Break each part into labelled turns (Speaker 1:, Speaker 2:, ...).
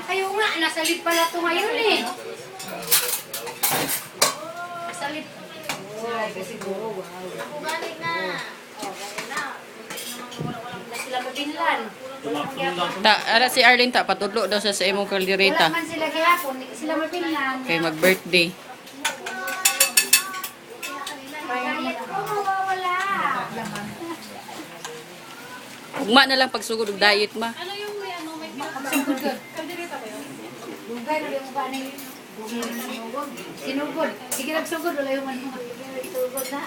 Speaker 1: Ayaw nga, nasa lip pala ito ngayon eh. Nasa lip. Siguro, wow. Galing na. Galing na. Wala sila mabinlan.
Speaker 2: Ara si Arlene ta patudlo daw sa imong kaldereta.
Speaker 1: Wala man sila gihapon, sila mabinlan.
Speaker 2: Kay mag-birthday.
Speaker 1: Kaya ko mawawala.
Speaker 2: Ugma na lang pagsugod og diet ma.
Speaker 1: Ano yung may ano, may sugod ka? Kaldereta ba yun? Lugay na yung ba ni sinugod. Sige nagsugod, wala yung ano. Sugod na.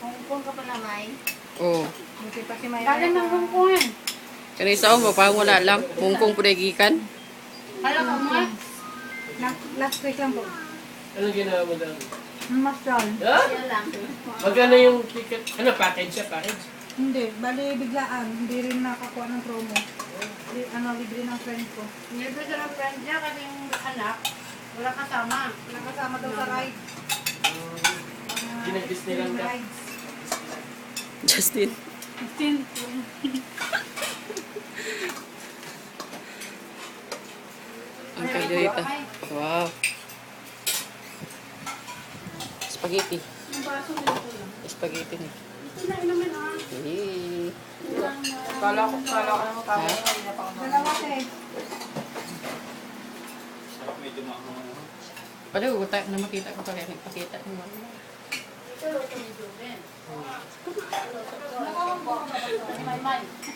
Speaker 1: Hongkong ka pa na, May?
Speaker 2: Oh.
Speaker 1: Kaling ng Hongkongan.
Speaker 2: Kani sa mo pa wala lang Hongkong pud gikan.
Speaker 1: Hala ka mo?
Speaker 3: Last week lang po.
Speaker 4: Ano ginawa mo doon?
Speaker 3: Mas down.
Speaker 4: Ha?
Speaker 1: Yan lang.
Speaker 4: Magkano yung ticket? Ano, package siya? Package?
Speaker 3: Hindi, bali biglaan. Hindi rin nakakuha ng promo. Libre ng friend ko.
Speaker 1: Nilito sa ng friend niya kasi yung anak, wala kasama.
Speaker 3: Nakasama daw sa ride.
Speaker 4: Ginag-Disneyland ka?
Speaker 3: Rides.
Speaker 2: Justin. Ang kaldereta. Wow. Spaghetti. Spaghetti ni. Eh.
Speaker 4: Kala ko naman tama.
Speaker 3: Dalawa eh.
Speaker 2: Pala tayo na makita ko kaya nagpakita mo.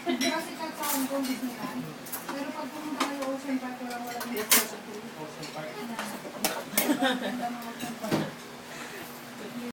Speaker 3: Kasi kahit sa Hong Kong Disneyland. Pero pag pumunta kayo Ocean Park, walang